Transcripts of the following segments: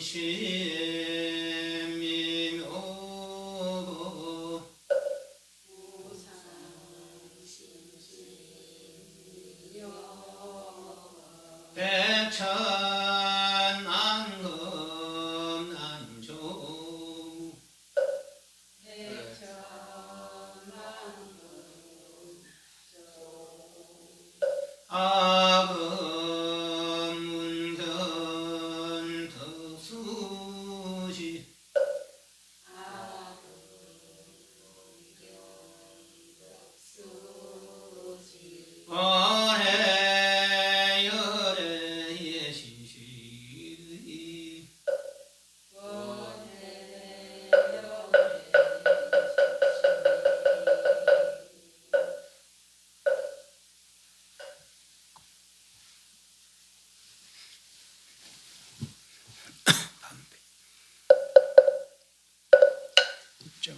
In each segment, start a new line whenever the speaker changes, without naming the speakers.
시민오고 백천만금 난조 아금문견 덕수지 원해열의 예시시 입장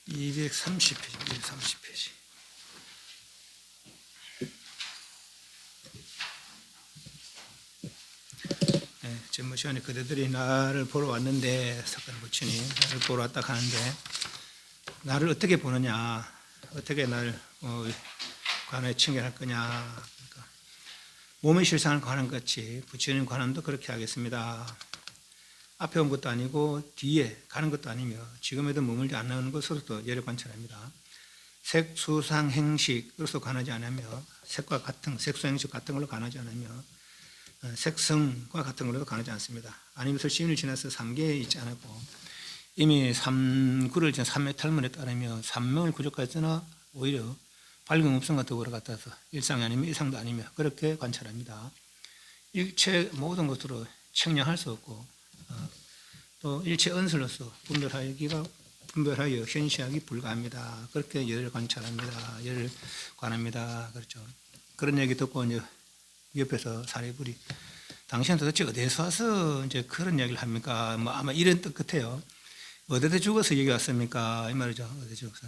230페이지, 230페이지. 네, 전무 시간에 그대들이 나를 보러 왔는데, 석관 부처님 나를 보러 왔다 하는데, 나를 어떻게 보느냐, 어떻게 나를 관에 청결할 거냐. 그러니까 몸의 실상을 관한 것이 부처님 관함도 그렇게 하겠습니다. 앞에 온 것도 아니고 뒤에 가는 것도 아니며 지금에도 머물지 않는 것으로도 예를 관찰합니다. 색, 수상, 행식으로서 관하지 않으며 색과 같은, 색수, 행식 같은 걸로 관하지 않으며 색성과 같은 걸로도 관하지 않습니다. 아니면서 시인을 지나서 3계에 있지 않았고 이미 3구를 지나 3매 탈문에 따르며 3명을 부족하였으나 오히려 밝은 음성과 더불어 같아서 일상이 아니며 이상도 아니며 그렇게 관찰합니다. 일체 모든 것으로 청량할 수 없고 또 일체 언설로서 분별하여 현시하기 불가합니다. 그렇게 열을 관찰합니다. 열을 관합니다. 그렇죠. 그런 얘기 듣고 이제 옆에서 사례불이 당신은 도대체 어디에서 와서 이제 그런 얘기를 합니까? 뭐 아마 이런 뜻 같아요. 어디다 죽어서 여기 왔습니까? 이 말이죠. 어디 죽어서.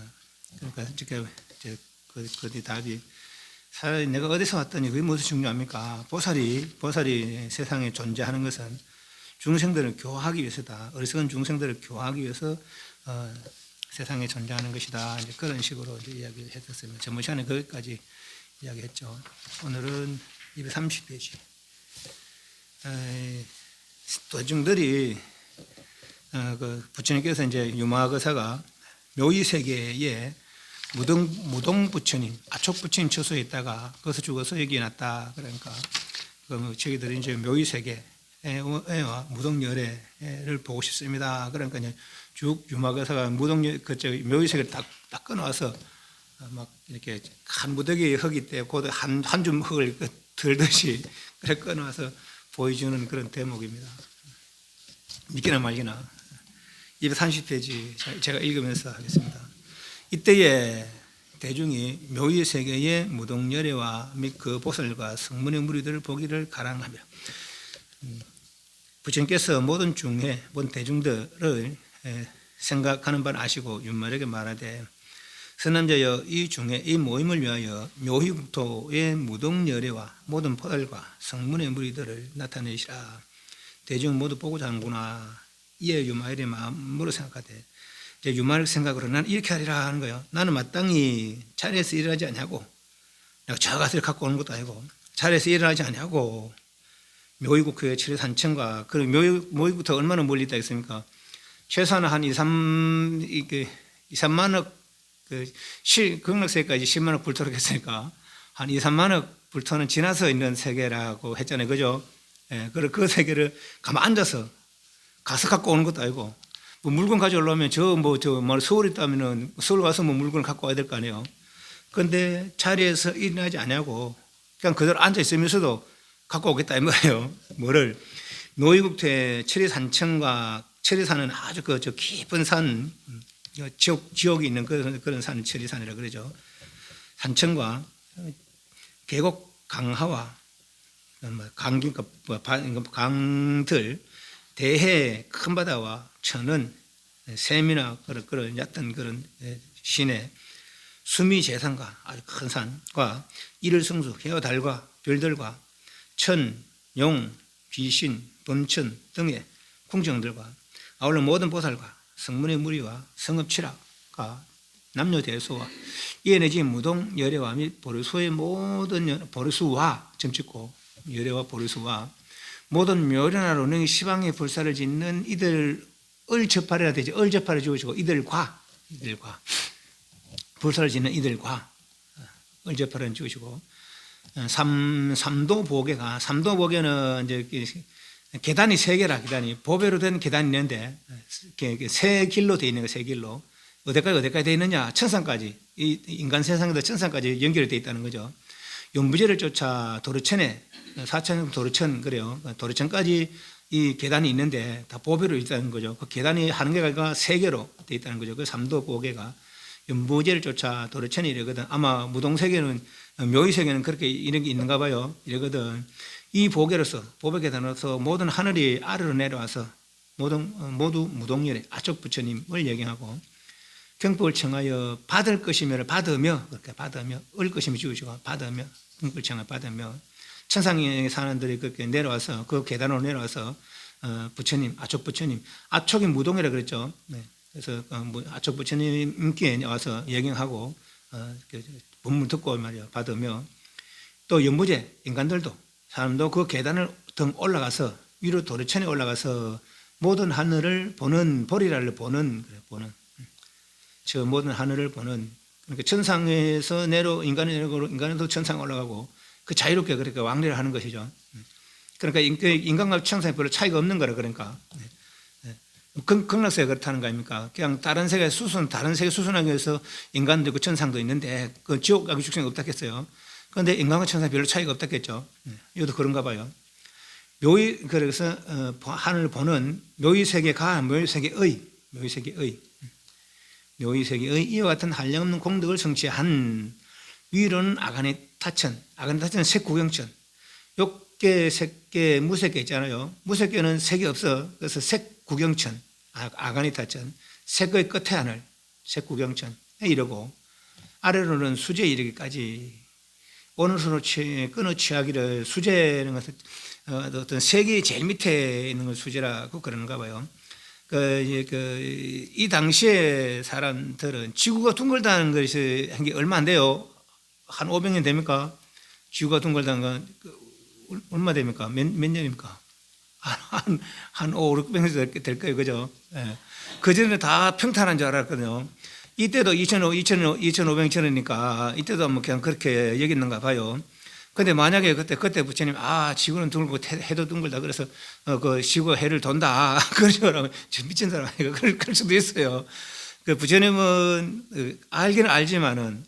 그러니까 이제 그 답이 차라리 내가 어디서 왔더니 그게 무엇이 중요합니까? 보살이 세상에 존재하는 것은 중생들을 교화하기 위해서다. 어리석은 중생들을 교화하기 위해서 세상에 존재하는 것이다. 이제 그런 식으로 이제 이야기를 했었습니다. 전번 시간에 거기까지 이야기했죠. 오늘은 230페이지. 도중들이 그 부처님께서 이제 유마거사가 묘의세계에 무동 부처님, 아촉 부처님 처소에 있다가 거기서 죽어서 여기에 났다. 그러니까 저희들이 이제 묘의세계 와 무동열애를 보고 싶습니다. 그러니까 쭉 유마거사가 묘의색을 딱 끊어와서 막 이렇게 한 무더기 흙이 때 곧 한 줌 흙을 들듯이 그래 끊어와서 보여주는 그런 대목입니다. 믿기나 말기나. 230페이지 제가 읽으면서 하겠습니다. 이때에 대중이 묘의 세계의 무동열애와 및 그 보살과 성문의 무리들을 보기를 가랑하며 부처님께서 모든 대중들을 생각하는 바를 아시고 윤말에게 말하되 선남자여 이 중에 이 모임을 위하여 묘희국토의 무동열애와 모든 포달과 성문의 무리들을 나타내시라. 대중 모두 보고자 하는구나. 이에 유마일의 마음으로 생각하되 이제 유마일 생각으로 나는 이렇게 하리라 하는 거예요. 나는 마땅히 자리에서 일어나지 않냐고 내가 저 가서 갖고 오는 것도 아니고 자리에서 일어나지 않냐고 묘의국토의 7회 산천과 그 묘의국토가 얼마나 멀리 있다 했습니까? 최소한 한 2, 3만억 극락세계까지 10만억 불토록 했으니까 한 2, 3만억 불토는 지나서 있는 세계라고 했잖아요. 그죠? 예, 그 세계를 가만 앉아서 가서 갖고 오는 것도 아니고 뭐 물건 가져오려면 서울에 있다면은 서울 가서 뭐 물건을 갖고 와야 될 거 아니에요. 그런데 자리에서 일어나지 않냐고 그냥 그대로 앉아 있으면서도 갖고 오겠다 이 말이에요. 뭐를 묘의국토의 천리산천과 천리산은 아주 저 깊은 산 지옥이 있는 그런 산을 천리산이라 그러죠. 산천과 계곡 강하와 강들 대해 큰 바다와 천은 샘이나 그런 얕은 그런 시내 수미 재산과 아주 큰 산과 일월성수 해와 달과 별들과 천, 용, 귀신, 범천 등의 궁정들과 아울러 모든 보살과 성문의 무리와 성읍칠학과 남녀 대수와 이에 내지 무동 열애와 및 보르수의 모든 보르수와 점찍고 열애와 보르수와 모든 묘련하로 능히 시방의 불사를 짓는 이들을 접하리라 되지 접하려 주시고 이들과 불사를 짓는 이들과 접하려 주시고 삼도보계가 삼도보계는 이제 계단이 세 개라 계단이 보배로 된 계단이 있는데 세 길로 되어 있는 거 세 길로 어디까지 되어 있느냐 천상까지 이 인간 세상에도 천상까지 연결되어 있다는 거죠. 용부제를 쫓아 도르천에 사천 도르천 그래요. 도르천까지 이 계단이 있는데 다 보배로 있다는 거죠. 그 계단이 한 개가 세 개로 되어 있다는 거죠. 그 삼도보계가 연부제를 쫓아 도르천이 이러거든. 아마 무동세계는 묘의세계는 그렇게 이런 게 있는가 봐요. 이러거든. 이 보계로서 보배계단으로서 모든 하늘이 아래로 내려와서 모두 무동열의 아쪽 부처님을 예경하고 경법을 청하여 받을 것이며를 받으며 그렇게 받으며 을 것이며 주시고 받으며 경법을 청하여 받으며 천상에 사는 들이 그렇게 내려와서 그 계단으로 내려와서 부처님 아쪽 부처님 아쪽이 무동이라 그랬죠. 네. 그래서 아쪽 부처님께 와서 예경하고 본문 듣고 말이야 받으며 또 연부제 인간들도 사람도 그 계단을 등 올라가서 위로 도르천에 올라가서 모든 하늘을 보는 보리라를 보는 저 모든 하늘을 보는 그러니까 천상에서 인간이 내려오고 인간도 천상 올라가고 그 자유롭게 그렇게 왕래를 하는 것이죠. 그러니까 인간과 천상에 별로 차이가 없는 거라 그러니까 극락세가 그렇다는 거 아닙니까? 그냥 다른 세계 수순하기 위해서 인간도 있고 천상도 있는데 그 지옥 가기 축생이 없다겠어요. 그런데 인간과 천상이 별로 차이가 없다겠죠. 이것도 그런가 봐요. 그래서 하늘을 보는 묘의세계가 묘의세계의 이와 같은 한량없는 공덕을 성취한 위로는 아가니타천은 색구경천 욕계, 색계, 무색계 있잖아요. 무색계는 색이 없어. 그래서 색구경천 아가니타천 색의 끝에 하늘 색구경천 이러고 아래로는 수제에 이르기까지 오늘수로 끊어 취하기를 수제는 것은 어떤 세계의 제일 밑에 있는 걸 수제라고 그러는가 봐요. 이 당시에 사람들은 지구가 둥글다는 것이 한 게 얼마 안 돼요. 한 500년 됩니까? 지구가 둥글다는 건 얼마 됩니까? 몇 년입니까? 한 5, 600년 될 거예요. 그죠? 예. 그전에 다 평탄한 줄 알았거든요. 이때도 2,500년이니까 이때도 뭐 그냥 그렇게 여겼는가 봐요. 근데 만약에 그때 부처님 지구는 둥글고 해도 둥글다 그래서 그 지구가 해를 돈다 그런 식으로 미친 사람 아니가 그럴 수도 있어요. 그 부처님은 알기는 알지만은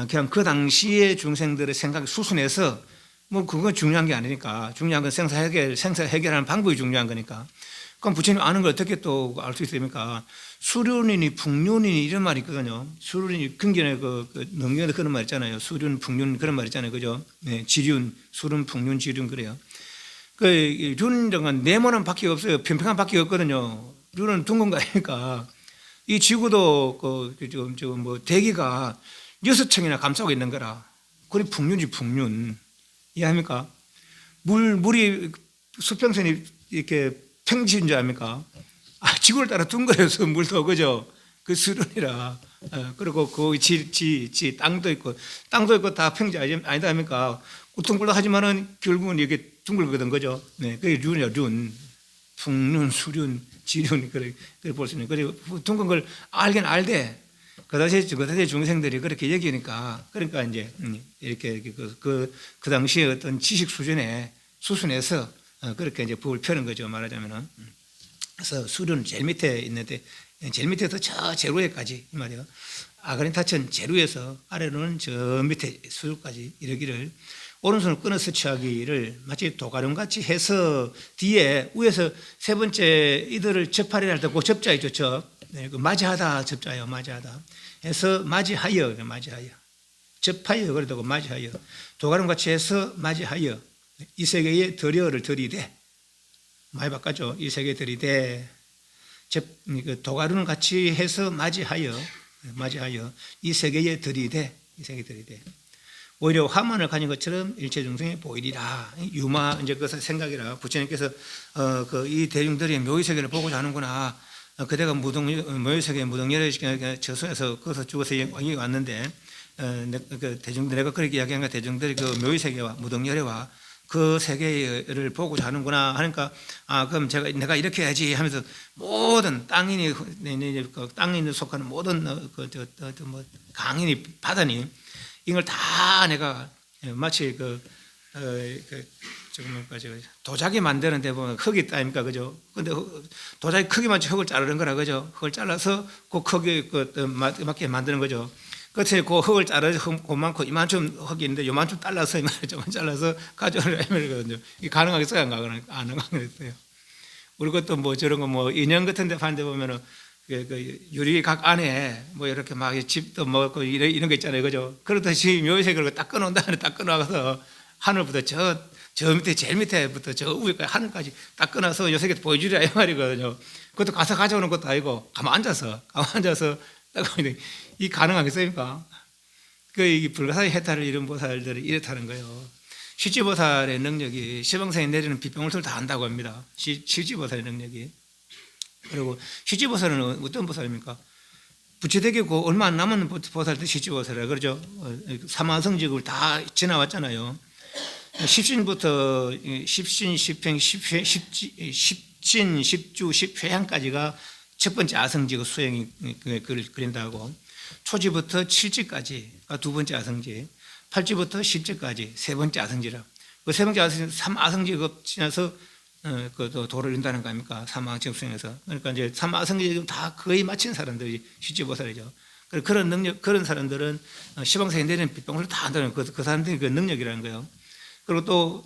그냥 그 당시의 중생들의 생각 수순에서 뭐 그건 중요한 게 아니니까 중요한 건 생사 해결하는 방법이 중요한 거니까. 그럼 부처님 아는 걸 어떻게 또 알 수 있습니까? 수륜이니 풍륜이니 이런 말이 있거든요. 수륜이 근견에 능경에도 그런 말 있잖아요. 수륜, 풍륜 그런 말 있잖아요. 그죠? 네, 지륜, 수륜, 풍륜, 지륜 그래요. 륜이란 건 네모난 바퀴가 없어요. 평평한 바퀴가 없거든요. 륜은 둥근 거 아니니까. 이 지구도 대기가 6층이나 감싸고 있는 거라. 그게 풍륜이지 풍륜. 이해합니까? 물이 수평선이 이렇게 평지인 줄 압니까? 지구를 따라 둥그려서 물도 그죠? 그 수륜이라. 그리고 그 땅도 있고 다 평지 아니다 합니까? 우퉁불락하지만은 결국은 이게 둥글거든 거죠. 네, 그게 륜이야, 륜. 풍륜, 수륜, 지륜, 그래 볼 수 있는. 그리고 둥근 걸 알긴 알되, 그다지 중생들이 그렇게 여기니까, 그러니까 이제, 이렇게 그 당시에 어떤 지식 수준에서 그렇게 이제 법을 펴는 거죠, 말하자면은. 그래서 수륜 제일 밑에 있는데, 제일 밑에서 저 제루에까지, 이 말이에요. 아가린타천 제루에서 아래로는 저 밑에 수류까지 이러기를, 오른손을 끊어서 취하기를 마치 도가름같이 해서 뒤에 위에서 세 번째 이들을 접하리라 할 때 그 접자 있죠, 접. 네, 그 맞이하다 접자예요, 맞이하다. 해서 맞이하여, 접하여 그래도 맞이하여, 도가름같이 해서 맞이하여 이 세계에 들여를 들이대, 많이 바꿨죠. 이 세계에 들이대, 도가름 같이 해서 맞이하여 이 세계에 들이대, 이 세계에 들이대. 오히려 화만을 가진 것처럼 일체 중생에 보이리라. 유마 이제 그것을 생각이라. 부처님께서 이 대중들이 묘의 세계를 보고자 하는구나. 그대가 묘의 세계 무등열의 저수에서 거기서 죽어서 여기 왔는데, 대중들 내가 그렇게 이야기한 거 대중들이 그 묘의 세계와 무등열애와 그 세계를 보고자 하는구나 하니까, 그럼 내가 이렇게 해야지 하면서 모든 땅인이 속하는 모든 강인이 바다니 이걸 다 내가 마치 도자기 만드는 데 보면 흙이 있다니까, 그죠? 근데 도자기 크기만 흙을 자르는 거라, 그죠? 흙을 잘라서 그 크기 맞게 만드는 거죠. 끝에 그 흙을 자르서 그만큼 이만큼 흙이 있는데 요만큼 잘라서 이만큼 잘라서 가져오려거든요. 이게 가능하겠어요? 안 가능하겠어요? 우리 것도 뭐 저런 거 인형 같은 데 파는 데 보면은 유리 각 안에 이렇게 막 집도 이런 거 있잖아요, 그죠? 그렇듯이 묘세계를 딱 끊어온 다음에 딱 끊어가서 하늘부터 저 밑에 제일 밑에부터 저 위까지 하늘까지 딱 끊어서 요새게 보여주랴 이 말이거든요. 그것도 가서 가져오는 것도 아니고 가만 앉아서 딱 이 가능하겠습니까? 이 불가사의 해탈을 이룬 보살들이 이렇다는 거예요. 시지보살의 능력이 시방생에 내리는 비병을들 다 한다고 합니다. 시지보살의 능력이. 그리고 시지보살은 어떤 보살입니까? 부처되게 얼마 안 남은 보살도 시지보살이라 그러죠. 사마성직을 다 지나왔잖아요. 십신부터 십신, 십행, 십진, 십주, 십회향까지가 첫 번째 아성지고 수행이 그린다고. 초지부터 칠지까지가 두 번째 아성지, 팔지부터 십지까지 세 번째 아성지라. 그 세 번째 아성지, 삼아성지가 지나서 도를 이룬다는 거 아닙니까? 삼아성지 수행해서. 그러니까 이제 삼아성지 다 거의 마친 사람들이 시지보살이죠. 그런 능력, 그런 사람들은 시방생에 내리는 빛방을 다 한다는 그 사람들이 그 능력이라는 거예요. 그리고 또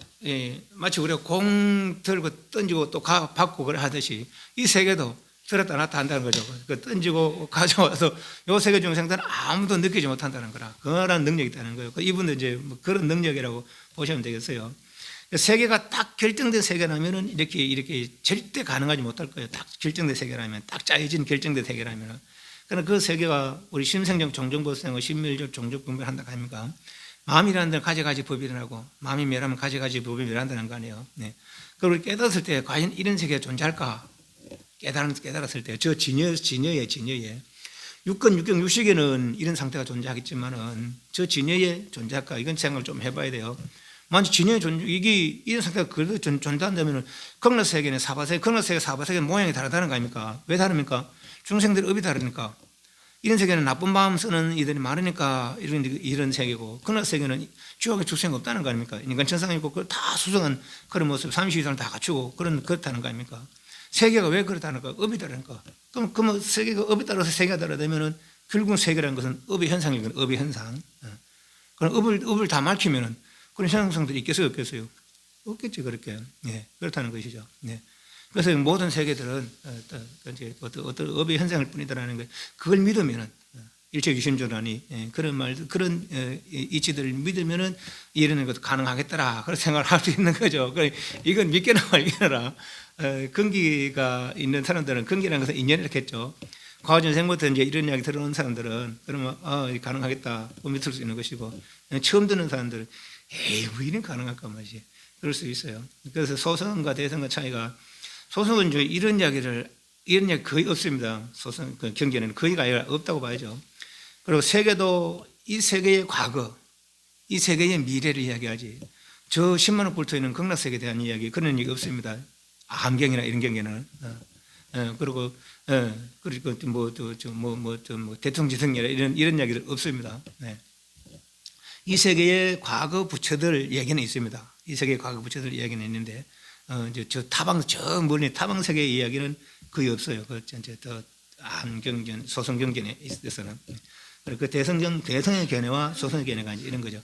마치 우리가 공 들고 던지고 또 받고 그래 하듯이 이 세계도 들었다 놨다 한다는 거죠. 던지고 가져와서 요 세계 중생들은 아무도 느끼지 못한다는 거라. 그런 능력이 있다는 거예요. 이분도 이제 그런 능력이라고 보시면 되겠어요. 세계가 딱 결정된 세계라면은 이렇게 절대 가능하지 못할 거예요. 딱 결정된 세계라면, 딱 짜여진 결정된 세계라면은. 그러나 그 세계가 우리 심생정 종정보생을 심밀적 종족 분별을 한다고 합니까? 마음이라는 데는 가지가지 법이 일어나고, 마음이 멸하면 가지가지 법이 멸한다는 거 아니에요. 네. 그걸 깨달았을 때 과연 이런 세계가 존재할까? 깨달았을 때, 저 진여에. 육권, 육경, 육식에는 이런 상태가 존재하겠지만은, 저 진여에 존재할까? 이건 생각을 좀 해봐야 돼요. 만약 진여에 이런 상태가 그래도 존재한다면은, 극락세계는 사바세계, 사바세계는 모양이 다르다는 거 아닙니까? 왜 다릅니까? 중생들의 업이 다르니까. 이런 세계는 나쁜 마음 쓰는 이들이 많으니까 이런 세계고, 극락세계는 지옥에 죽생이 없다는 거 아닙니까? 인간 천상이 있고, 그걸 다 수성한 그런 모습, 32사를 다 갖추고, 그렇다는 거 아닙니까? 세계가 왜 그렇다는 거? 업이 다르니까. 그럼 세계가 업에 따라서 세계가 다르다면은, 결국 세계라는 것은 업의 현상이거든요. 업의 현상. 그럼 업을 다 밝히면은, 그런 현상들이 있겠어요? 없겠어요? 없겠죠, 그렇게. 네, 그렇다는 것이죠. 네. 그래서 모든 세계들은 어떤 업의 현상일 뿐이다라는 거, 그걸 믿으면은 일체 유심조라니 그런 이치들을 믿으면은 이러는 것도 가능하겠더라. 그런 생각을 할 수 있는 거죠. 이건 믿게나 말게나. 근기가 있는 사람들은 근기라는 것은 인연이겠죠. 과거전생부터 이제 이런 이야기 들어온 사람들은 그러면 가능하겠다 믿을 수 있는 것이고, 처음 듣는 사람들은 에이 왜 이런 가능할까 말이지. 그럴 수 있어요. 그래서 소성과 대성과 차이가, 소성은 이런 이야기 거의 없습니다. 소성 경계는 거의가 아니라 없다고 봐야죠. 그리고 세계도 이 세계의 과거, 이 세계의 미래를 이야기하지. 저 10만 원 뿔터 있는 극락세계에 대한 이야기 그런 얘기 없습니다. 암경이나 이런 경계는 그리고 대통지성이라 이런 이야기들 없습니다. 네. 이 세계의 과거 부처들 얘기는 있습니다. 이 세계의 과거 부처들 이야기는 있는데 이제 저 멀리 타방 세계의 이야기는 거의 없어요. 더 암경전, 소성경전에 있어서는 그 대성의 견해와 소성의 견해가 이런 거죠.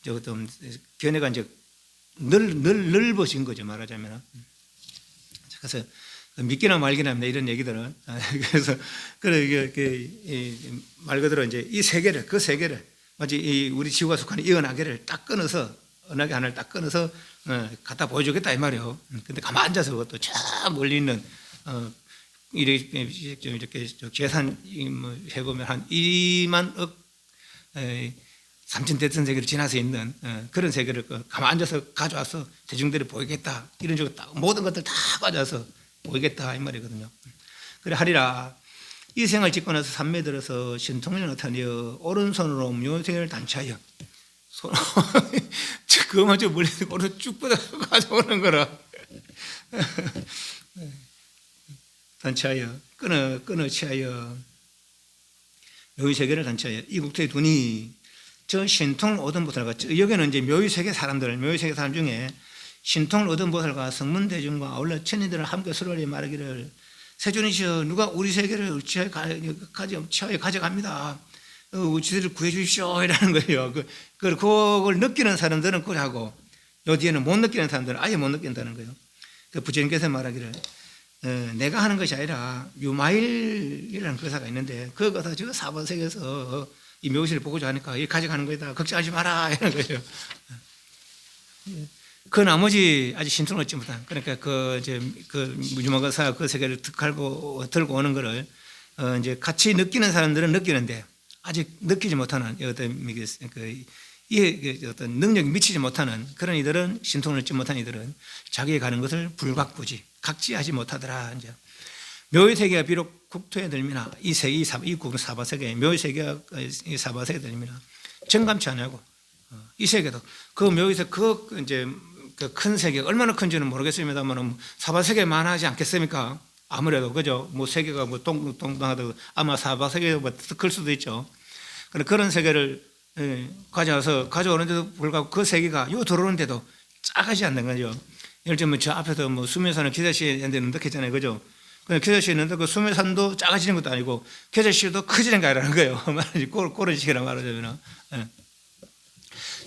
좀 견해가 이제 넓어진 거죠, 말하자면. 그래서 믿기나 말기나 합니다, 이런 얘기들은. 그래서 말 그대로 이제 이 세계를, 그 세계를 마치 우리 지구가 속하는 이 은하계를 딱 끊어서, 은하계 하나를 딱 끊어서 갖다 보여주겠다 이 말이에요. 근데 가만 앉아서 그것도 저 멀리 있는 이렇게 계산 해보면 한 2만억 3천 대천 세계를 지나서 있는 그런 세계를 가만 앉아서 가져와서 대중들이 보이겠다, 이런 식으로 모든 것들 다 가져와서 보이겠다 이 말이거든요. 그래 하리라. 이 생을 짓고 나서 삼매 들어서 신통을 나타내어 오른손으로 묘생을 단차하여 그거만 좀 멀리 오른 쭉 뻗어 가져오는 거라. 단차하여 끊어 취하여 묘의 세계를 단차하여 이 국토에 두니 저 신통을 얻은 보살과 여기는 이제 묘의 세계 사람 중에 신통을 얻은 보살과 성문 대중과 아울러 천인들을 함께 서로 말하기를 세존이시여 누가 우리 세계를 치하에 가져갑니다. 우리들을 구해 주십시오 이라는 거예요. 그걸 느끼는 사람들은 그걸 하고 요 뒤에는 못 느끼는 사람들은 아예 못 느낀다는 거예요. 그 부처님께서 말하기를 내가 하는 것이 아니라 유마일이라는 거사가 있는데 그 거사 저 사바세계에서 이 묘실을 보고자 하니까 이 가져가는 거다. 걱정하지 마라 이런 거예요. 그 나머지 아직 신통을 얻지 못한, 그러니까 그 유마거사 그 세계를 들고 오는 거를 이제 같이 느끼는 사람들은 느끼는데 아직 느끼지 못하는 어떤 능력이 미치지 못하는 그런 이들은, 신통을 얻지 못한 이들은 자기의 가는 것을 불각부지 각지하지 못하더라. 이제 묘의 세계가 비록 국토에 들미나 이 사바세계 묘의 세계가 이 사바세계에 들미나 정감치 않냐고. 이 세계도 그 묘에서 이제 그 큰 세계 얼마나 큰지는 모르겠습니다만 사바세계만 하지 않겠습니까? 아무래도 그죠. 뭐 세계가 뭐 동동하다고 아마 사바세계보다 더 클 수도 있죠. 그런 세계를 가져오는데도 불구하고 그 세계가 요 들어오는데도 작아지지 않는 거죠. 예를 들면 저 앞에서 뭐 수면산을 기자씨한테 넣겠잖아요, 그죠? 기자씨는 그 수면산도 작아지는 것도 아니고 기자씨도 커지는 거 아니라는 거예요. 말하지 꼬르지기라 말하자면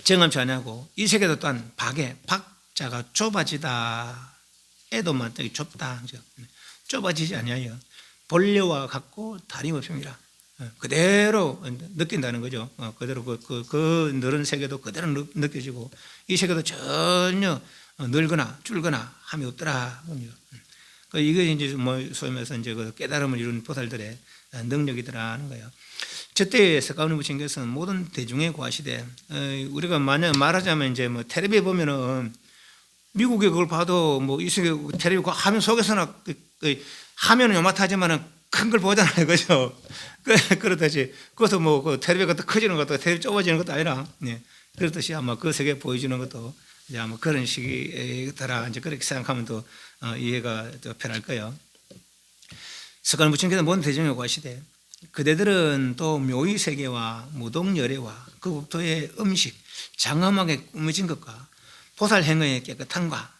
정함치 않냐고. 이 세계도 또한 박자가 좁아지다. 애도만 되게 좁다. 좁아지지 않냐요. 본래와 같고 다름없습니다. 그대로 느낀다는 거죠. 그대로 그 늘은 세계도 그대로 느껴지고 이 세계도 전혀 늘거나 줄거나 함이 없더라. 이게 이제 뭐 소위 말해서 이제 그 깨달음을 이룬 보살들의 능력이더라는 거예요. 저때 석가모니 부처님께서는 모든 대중에 구하시되 우리가 만약 말하자면 이제 뭐 텔레비에 보면은 미국에 그걸 봐도 뭐 이 세계 텔레비 그 화면 속에서나 화면은 요만하지만은 큰 걸 보잖아요, 그죠? 그렇듯이 그것도 뭐 그 텔레비가 더 커지는 것도 텔레비 좁아지는 것도 아니라, 그렇듯이 아마 그 세계 보여주는 것도 이제 아마 그런 식이더라. 이제 그렇게 생각하면 또 이해가 더 편할 거예요. 석가모니 부처님께서 모든 대중에 구하시되 그대들은 또 묘의 세계와 무동열애와 그 국토의 음식 장엄하게 꾸며진 것과 보살 행위의 깨끗함과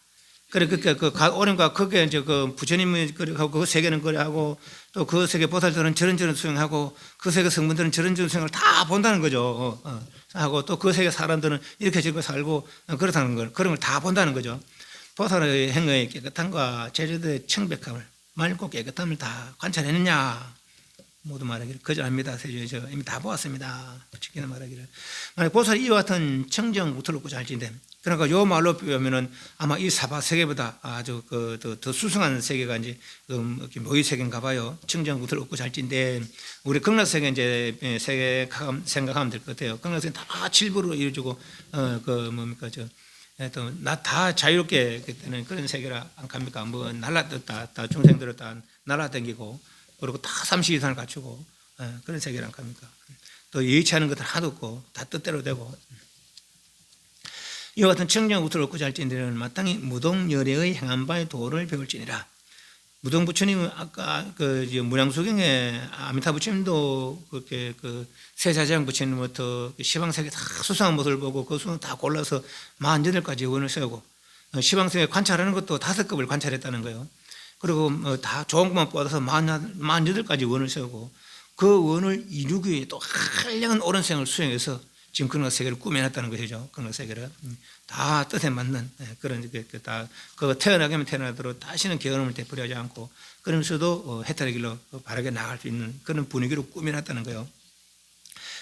오름과 그게 이제 그 부처님이 그하고 그 세계는 그래하고 또 그 세계 보살들은 저런 수행하고 그 세계 성분들은 저런 수행을 다 본다는 거죠. 하고 또 그 세계 사람들은 이렇게 저렇게 살고 그렇다는 걸, 그런 걸 다 본다는 거죠. 보살의 행위의 깨끗함과 제자들의 청백함을 맑고 깨끗함을 다 관찰했느냐. 모두 말하기를 거절합니다. 세조에서 이미 다 보았습니다. 부처님께서 말하기를 만약 보살이 이와 같은 청정 우토를 고자 할진대, 그러니까 요 말로 비하면은 아마 이 사바 세계보다 아주 더 수승한 세계가 이제 묘의 세계인가 봐요. 청정 우토를 얻고 잘진데 우리 극락 세계 이제 세계 생각하면 될 것 같아요. 극락 세계 다 칠부로 이루어지고 다 자유롭게 되는 그런 세계라 안 갑니까? 뭐 날라떴다 중생들을 다 날아다니고 그리고 다 삼시이산을 갖추고 그런 세계란 겁니까? 또 예의치 않은 것들 하나도 없고 다 뜻대로 되고 이와 같은 청정국토를 얻고자 할진대는 마땅히 무동열애의 행한 바의 도를 배울지니라. 무동 부처님은 아까 그 무량수경에 아미타 부처님도 그렇게 그 세자장 부처님부터 시방세계 다 수상한 모습을 보고 그 수상 다 골라서 48가지 원을 세우고 시방세계 관찰하는 것도 5급을 관찰했다는 거예요. 그리고 다 좋은 것만 뽑아서 48가지 원을 세우고 그 원을 이루기 위해 또 한량한 옳은 생을 수행해서 지금 그런 세계를 꾸며놨다는 것이죠. 그런 세계를 다 뜻에 맞는 그런 다 그 태어나기만 태어나도록 다시는 게으름을 되풀이하지 않고 그러면서도 해탈의 길로 바르게 나갈 수 있는 그런 분위기로 꾸며놨다는 거예요.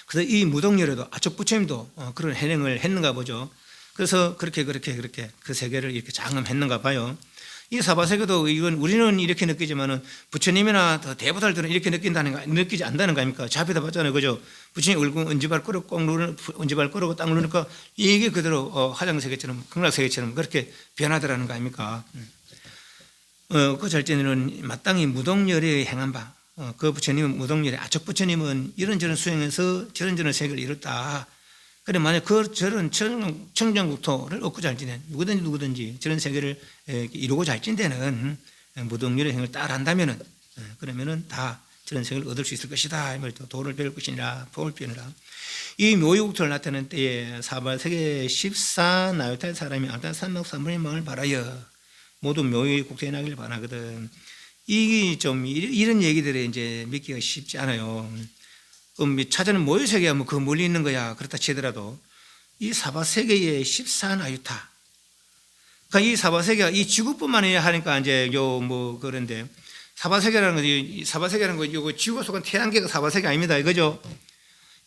그래서 이 무동열에도 아쪽 부처님도 그런 해능을 했는가 보죠. 그래서 그렇게 그 세계를 이렇게 장엄했는가 봐요. 이 사바세계도 이건 우리는 이렇게 느끼지만은 부처님이나 더 대보살들은 이렇게 느끼지 않는다는 거 아닙니까? 잡혀다 봤잖아요, 그죠? 부처님 얼굴 언지발 끌고 언지발 끌고 딱 누르니까 이게 그대로 화장세계처럼 극락세계처럼 그렇게 변하더라는 거 아닙니까? 그 절제는 마땅히 무동열에 행한 바, 그 부처님은 무동열에 아쪽 부처님은 이런저런 수행해서 저런저런 세계를 이뤘다. 그래 만약 그 저런 청정국토를 얻고자 할지는 누구든지 저런 세계를 이루고자 할진대는 무동열의 행을 따라한다면은 그러면은 다 저런 세계를 얻을 수 있을 것이다. 이 말이죠. 도를 배울 것이니라, 도를 배우니라. 이 묘의국토를 나타내는 때에 사바세계 14나요타의 사람이 알타 삼막삼분의 마음을 바라여 모두 묘의국토에 나기를 바라거든. 이게 좀 이런 얘기들이 이제 믿기가 쉽지 않아요. 찾아는 모유세계가 뭐 그 멀리 있는 거야. 그렇다 치더라도 이 사바세계의 14나유타. 그러니까 이 사바세계가 이 지구뿐만 아니라 하니까 이제 그런데 사바세계라는 거 이거 지구가 속한 태양계가 사바세계 아닙니다. 이거죠.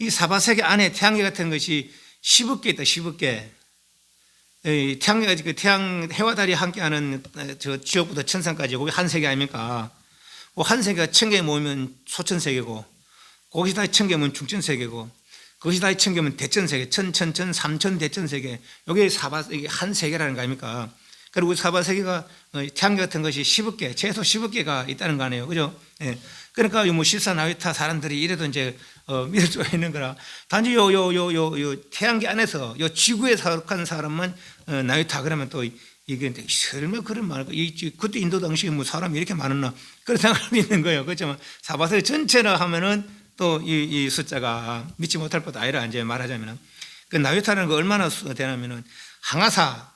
이 사바세계 안에 태양계 같은 것이 10억 개 있다. 10억 개. 태양계가 그 해와 달이 함께하는 저 지옥부터 천상까지 거기 한 세계 아닙니까? 한 세계가 1000개 모이면 소천세계고 거기서 다 1000개면 중천세계고 거기서 다 1000개면 대천세계, 삼천 대천세계. 이게 한 세계라는 거 아닙니까? 그리고 사바세계가 태양계 같은 것이 10억 개, 최소 10억 개가 있다는 거 아니에요. 그죠? 예. 그러니까 뭐 실사나위타 사람들이 이래도 이제 믿을 수가 있는 거라. 단지 요 태양계 안에서 요 지구에 속한 사람만 나위타 그러면 또 이게 설마 그런 말, 그때 인도 당시에 뭐 사람이 이렇게 많았나 그런 생각을 믿는 거예요. 그렇지만 사바세계 전체라 하면은 또 이 숫자가 믿지 못할 것도 아니라 이제 말하자면은 그 나유타라는 거 얼마나 되냐면은 항아사,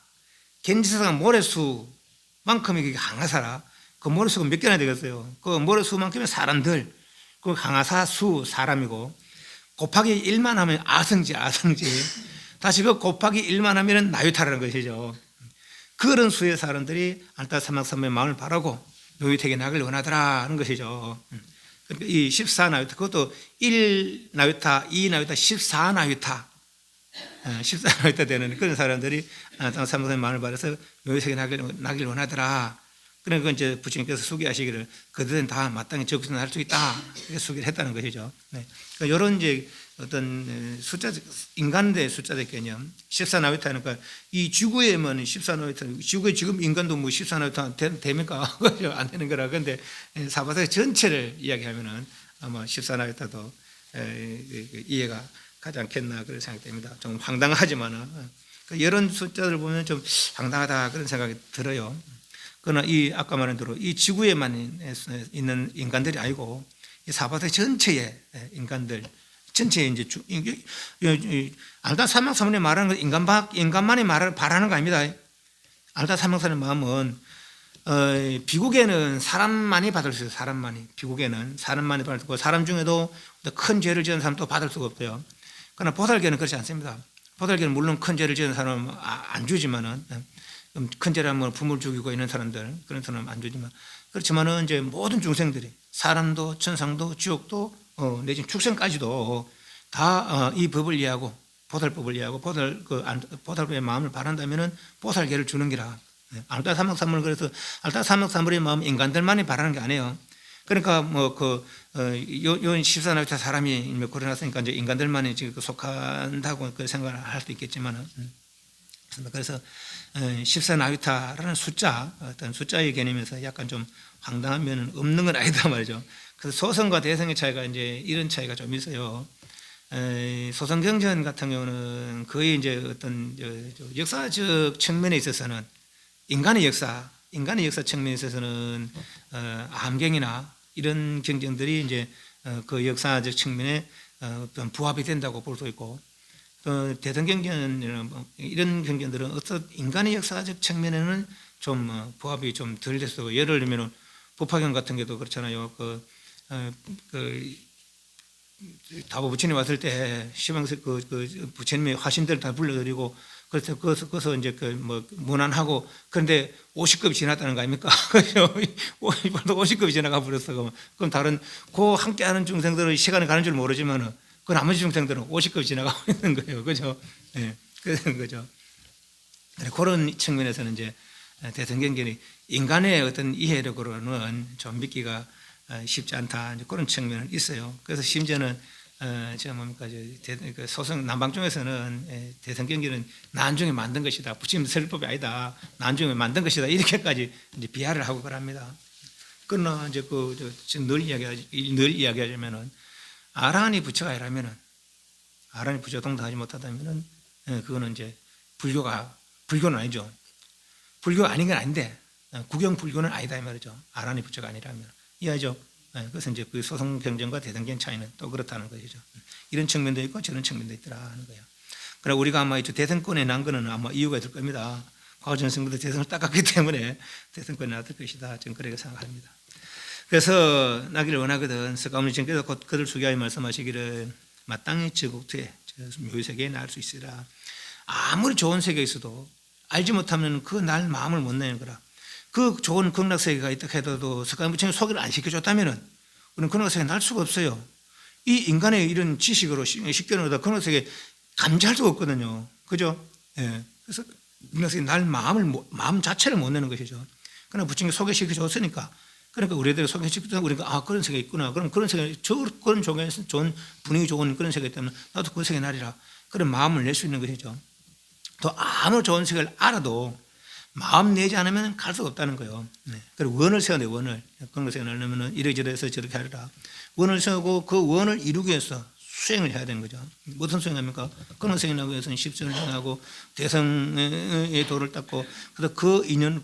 겐지사가 모래수만큼이 그게 항아사라. 그 모래수가 몇 개나 되겠어요. 그 모래수만큼이 사람들, 그 항아사 수 사람이고 곱하기 1만 하면 아성지. 다시 그 곱하기 1만 하면은 나유타라는 것이죠. 그런 수의 사람들이 알타사막삼의 마음을 바라고 묘유택에 나길 원하더라 하는 것이죠. 이 14나유타, 그것도 1나유타, 2나유타, 14나유타, 14나유타 되는 그런 사람들이 삼성의 마음을 받아서 묘색에 나길 원하더라. 그러니까 이제 부처님께서 수기하시기를 그들은 다 마땅히 적극적으로 할 수 있다. 이렇게 수기를 했다는 것이죠. 네. 그러니까 이런 이제 어떤 숫자, 인간의 숫자적 개념, 14나유타니까 이 지구에만 14나유타, 지구에 지금 인간도 뭐 14나유타 됩니까? 안 되는 거라. 그런데 사바세계 전체를 이야기하면은 아마 14나유타도 이해가 가지 않겠나 그런 생각됩니다. 좀 황당하지만은 이런 숫자를 보면 좀 황당하다 그런 생각이 들어요. 그러나 아까 말한 대로 이 지구에만 있는 인간들이 아니고 이 사바세계 전체의 인간들, 전체에 이제 알타 삼막사문이 말하는 건 인간만이 바라는 거 아닙니다. 알타 삼막사의 마음은 비국에는 사람만이 받을 수 있어요. 비국에는 사람만이 받을 수 있고 사람 중에도 큰 죄를 지은 사람도 받을 수가 없어요. 그러나 보살계는 그렇지 않습니다. 보살계는 물론 큰 죄를 지은 사람은 안 주지만은 큰 죄를 하면 부모를 죽이고 있는 사람들 그런 사람은 안 주지만 그렇지만은 이제 모든 중생들이 사람도 천상도 지옥도 내지는 축생까지도 다 이 법을 이해하고 보살법을 이해하고 보살법의 마음을 바란다면은 보살계를 주는 기라. 알타 삼막삼물 그래서 알타 삼막삼물의 마음 인간들만이 바라는 게 아니에요. 그러니까 뭐 요 14나유타 사람이 그러났으니까 이제 인간들만이 지금 속한다고 그 생각을 할 수도 있겠지만은 그래서 14나유타라는 숫자 어떤 숫자의 개념에서 약간 좀 황당한 면은 없는 건 아니다 말이죠. 그래서 소성과 대성의 차이가 이제 이런 차이가 좀 있어요. 소송경전 같은 경우는 거의 이제 어떤 역사적 측면에 있어서는 인간의 역사 측면에 있어서는 암경이나 이런 경전들이 이제 그 역사적 측면에 어떤 부합이 된다고 볼 수 있고, 또 대성경전 이런 경전들은 어떤 인간의 역사적 측면에는 좀 부합이 좀 덜 됐어. 예를 들면 법화경 같은 게도 그렇잖아요. 다보 부처님 왔을 때 시방석 그 부처님의 화신들 다 불러드리고, 그래서 거기서 이제 문안하고, 그런데 50급이 지났다는 거 아닙니까? 그죠? 50급이 지나가 버렸어. 그럼 다른 그 함께하는 중생들은 시간이 가는 줄 모르지만은 그 나머지 중생들은 50급이 지나가고 있는 거예요. 그죠? 예, 그런 거죠. 그런 측면에서는 이제 대성경전이 인간의 어떤 이해력으로는 좀 믿기가 쉽지 않다, 그런 측면은 있어요. 그래서 심지어는 제가 뭡니까, 소성 남방쪽에서는 대성경전은 난중에 만든 것이다, 부처님 설법이 아니다, 난중에 만든 것이다, 이렇게까지 이제 비하를 하고 그럽니다. 그러나 이제 늘 이야기하자면은 아라한이 부처가 아니라면은, 아라한이 부처 동등하지 못하다면은 그거는 이제 불교는 아니죠. 불교가 아닌 건 아닌데 구경 불교는 아니다 이 말이죠. 아라한이 부처가 아니라면. 이해하죠? 그래서 이제 그 소성경전과 대성경 차이는 또 그렇다는 것이죠. 이런 측면도 있고 저런 측면도 있더라 하는 거예요. 그러나 우리가 아마 대성권에 난 거는 아마 이유가 있을 겁니다. 과거 전승부터 대성을 닦았기 때문에 대성권에 났을 것이다, 저는 그렇게 생각합니다. 그래서 나기를 원하거든 석가모니께서 곧 그들 수기하여 말씀하시기를 마땅히 저국토에 묘세계에 날 수 있으라. 아무리 좋은 세계에 있어도 알지 못하면 그 날 마음을 못 내는 거라. 그 좋은 극락세계가 있다 해도 석가모니 소개를 안 시켜줬다면은 우리는 극락세계에 날 수가 없어요. 이 인간의 이런 지식으로 쉽게 얻어 극락세계에 감지할 수가 없거든요. 그죠? 예. 그래서 극락세계에 날 마음 자체를 못 내는 것이죠. 그러나 부처님이 소개시켜줬으니까, 그러니까 우리들이 소개시켜주면 우리가 그런 세계 있구나. 그럼 그런 세계, 그런 좋은 분위기 좋은 그런 세계 때문에 나도 그 세계 날이라. 그런 마음을 낼 수 있는 것이죠. 또 아무 좋은 세계를 알아도 마음 내지 않으면 갈 수가 없다는 거예요. 그리고 원을 세워야 돼요. 원을. 그런 거 세워놓으면 이러저러해서 저렇게 하리라. 원을 세우고 그 원을 이루기 위해서 수행을 해야 되는 거죠. 무슨 수행합니까? 그런 수행을 하기 위해서는 십선을 행하고 대성의 도를 닦고, 그래서 그 인연,